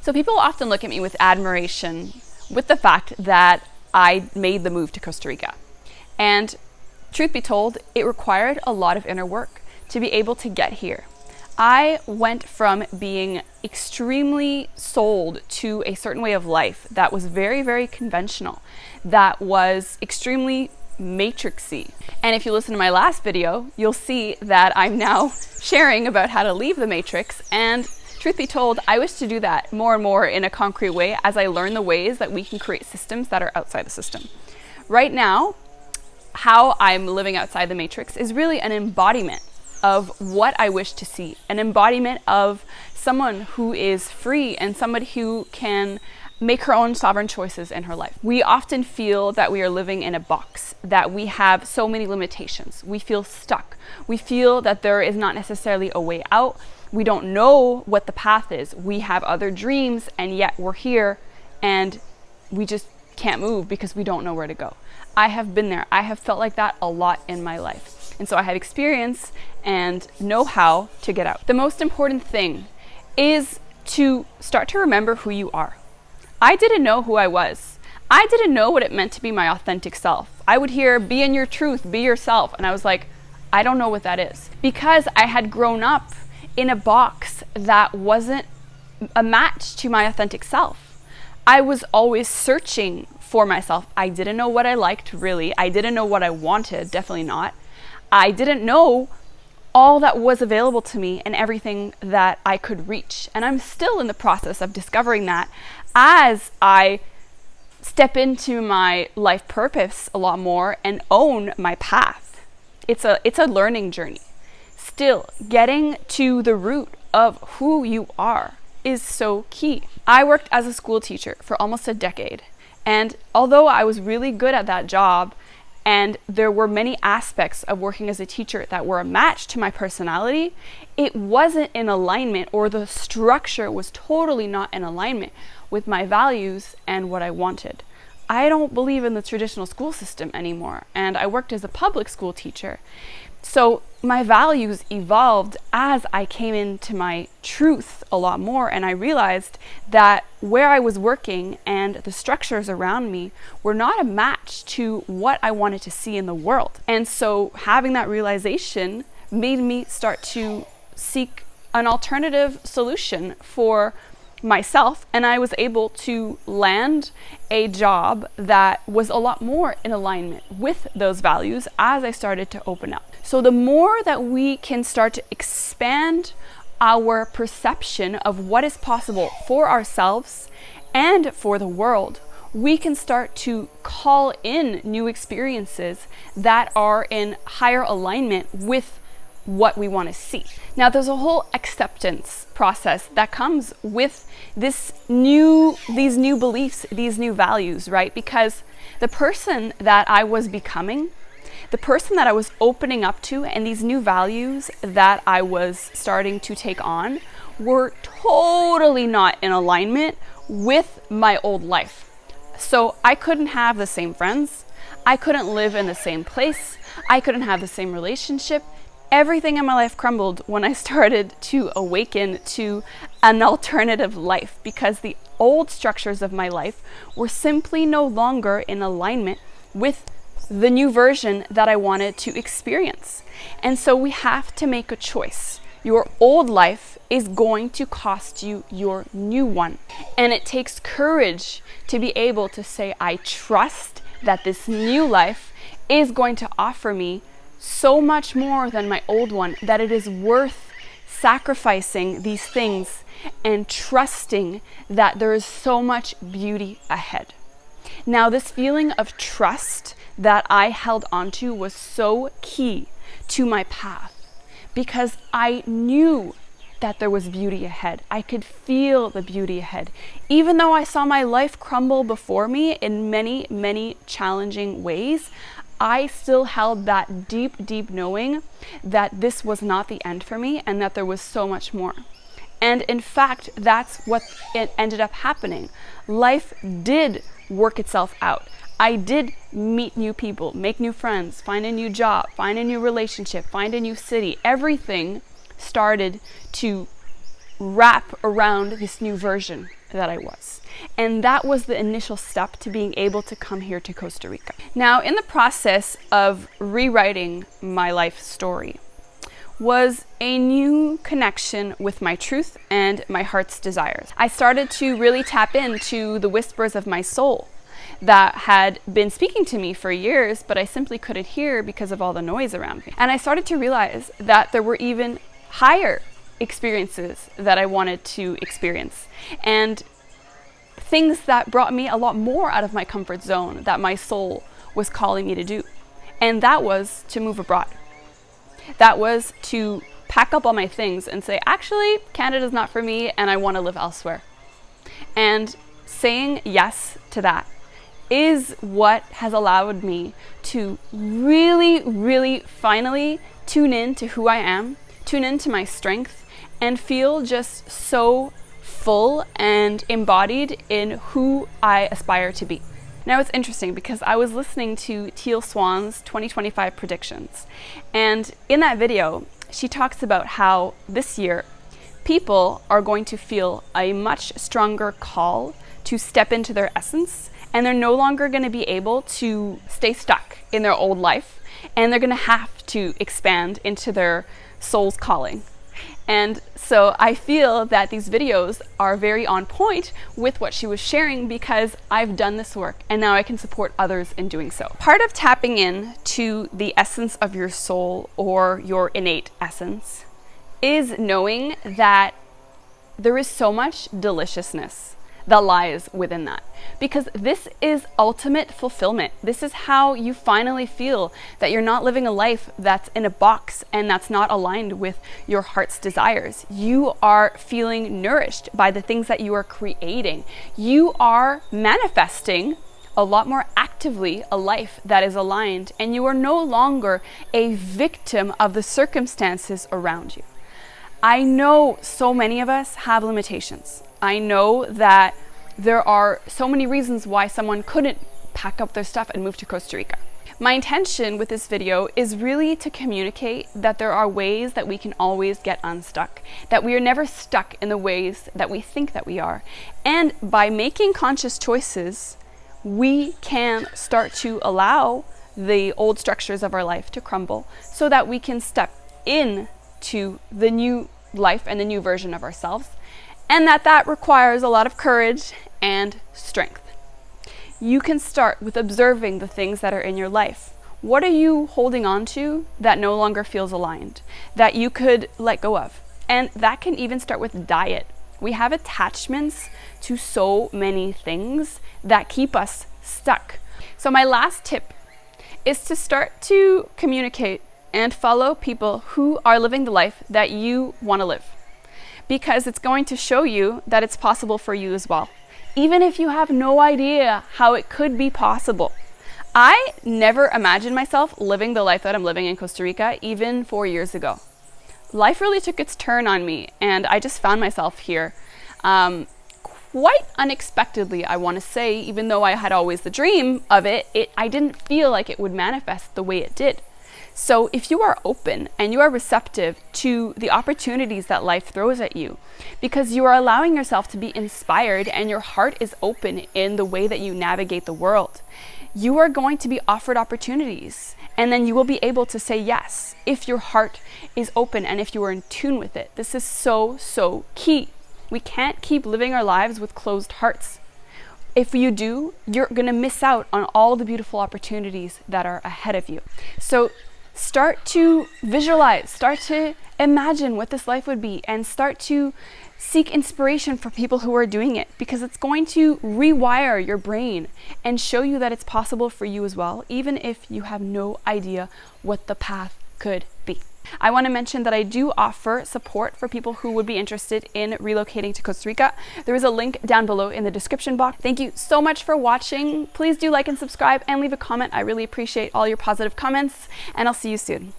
So people often look at me with admiration with the fact that I made the move to Costa Rica. And truth be told, it required a lot of inner work to be able to get here. I went from being extremely sold to a certain way of life that was very, very conventional, that was extremely matrixy. And if you listen to my last video, you'll see that I'm now sharing about how to leave the matrix. And truth be told, I wish to do that more and more in a concrete way as I learn the ways that we can create systems that are outside the system. Right now, how I'm living outside the matrix is really an embodiment of what I wish to see, an embodiment of someone who is free and somebody who can make her own sovereign choices in her life. We often feel that we are living in a box, that we have so many limitations. We feel stuck. We feel that there is not necessarily a way out. We don't know what the path is. We have other dreams, and yet we're here and we just can't move because we don't know where to go. I have been there. I have felt like that a lot in my life. And so I have experience and know how to get out. The most important thing is to start to remember who you are. I didn't know who I was. I didn't know what it meant to be my authentic self. I would hear, be in your truth, be yourself. And I was like, I don't know what that is. Because I had grown up in a box that wasn't a match to my authentic self. I was always searching for myself. I didn't know what I liked, really. I didn't know what I wanted, definitely not. I didn't know all that was available to me and everything that I could reach. And I'm still in the process of discovering that as I step into my life purpose a lot more and own my path. It's a learning journey. Still, getting to the root of who you are is so key. I worked as a school teacher for almost a decade. And although I was really good at that job, and there were many aspects of working as a teacher that were a match to my personality, it wasn't in alignment, or the structure was totally not in alignment with my values and what I wanted. I don't believe in the traditional school system anymore, and I worked as a public school teacher. So my values evolved as I came into my truth a lot more, and I realized that where I was working and the structures around me were not a match to what I wanted to see in the world. And so having that realization made me start to seek an alternative solution for myself, and I was able to land a job that was a lot more in alignment with those values as I started to open up. So the more that we can start to expand our perception of what is possible for ourselves and for the world, we can start to call in new experiences that are in higher alignment with what we want to see. Now, there's a whole acceptance process that comes with these new beliefs, these new values, right? Because the person that I was becoming, the person that I was opening up to, and these new values that I was starting to take on were totally not in alignment with my old life. So I couldn't have the same friends. I couldn't live in the same place. I couldn't have the same relationship. Everything in my life crumbled when I started to awaken to an alternative life, because the old structures of my life were simply no longer in alignment with the new version that I wanted to experience. And so we have to make a choice. Your old life is going to cost you your new one. And it takes courage to be able to say, I trust that this new life is going to offer me so much more than my old one, that it is worth sacrificing these things and trusting that there is so much beauty ahead. Now, this feeling of trust that I held onto was so key to my path, because I knew that there was beauty ahead. I could feel the beauty ahead. Even though I saw my life crumble before me in many, many challenging ways, I still held that deep, deep knowing that this was not the end for me and that there was so much more. And in fact, that's what it ended up happening. Life did work itself out. I did meet new people, make new friends, find a new job, find a new relationship, find a new city. Everything started to wrap around this new version that I was. And that was the initial step to being able to come here to Costa Rica. Now, in the process of rewriting my life story was a new connection with my truth and my heart's desires. I started to really tap into the whispers of my soul that had been speaking to me for years, but I simply couldn't hear because of all the noise around me. And I started to realize that there were even higher experiences that I wanted to experience, and things that brought me a lot more out of my comfort zone that my soul was calling me to do. And that was to move abroad. That was to pack up all my things and say, actually, Canada's not for me and I want to live elsewhere. And saying yes to that is what has allowed me to really finally tune in to who I am, tune into my strength, and feel just so full and embodied in who I aspire to be. Now it's interesting because I was listening to Teal Swan's 2025 predictions, and in that video she talks about how this year people are going to feel a much stronger call to step into their essence, and they're no longer going to be able to stay stuck in their old life, and they're going to have to expand into their soul's calling. And so I feel that these videos are very on point with what she was sharing because I've done this work and now I can support others in doing so. Part of tapping in to the essence of your soul or your innate essence is knowing that there is so much deliciousness that lies within that, because this is ultimate fulfillment. This is how you finally feel that you're not living a life that's in a box and that's not aligned with your heart's desires. You are feeling nourished by the things that you are creating. You are manifesting a lot more actively a life that is aligned, and you are no longer a victim of the circumstances around you. I know so many of us have limitations. I know that there are so many reasons why someone couldn't pack up their stuff and move to Costa Rica. My intention with this video is really to communicate that there are ways that we can always get unstuck, that we are never stuck in the ways that we think that we are. And by making conscious choices, we can start to allow the old structures of our life to crumble so that we can step in to the new life and the new version of ourselves. And that requires a lot of courage and strength. You can start with observing the things that are in your life. What are you holding on to that no longer feels aligned, that you could let go of? And that can even start with diet. We have attachments to so many things that keep us stuck. So my last tip is to start to communicate and follow people who are living the life that you want to live, because it's going to show you that it's possible for you as well, even if you have no idea how it could be possible. I never imagined myself living the life that I'm living in Costa Rica even 4 years ago. Life really took its turn on me, and I just found myself here quite unexpectedly, I want to say. Even though I had always the dream of it, I didn't feel like it would manifest the way it did. So if you are open and you are receptive to the opportunities that life throws at you, because you are allowing yourself to be inspired and your heart is open in the way that you navigate the world, you are going to be offered opportunities, and then you will be able to say yes if your heart is open and if you are in tune with it. This is so key. We can't keep living our lives with closed hearts. If you do, you're going to miss out on all the beautiful opportunities that are ahead of you. So start to visualize, start to imagine what this life would be, and start to seek inspiration for people who are doing it, because it's going to rewire your brain and show you that it's possible for you as well, even if you have no idea what the path could be. I want to mention that I do offer support for people who would be interested in relocating to Costa Rica. There is a link down below in the description box. Thank you so much for watching. Please do like and subscribe and leave a comment. I really appreciate all your positive comments, and I'll see you soon.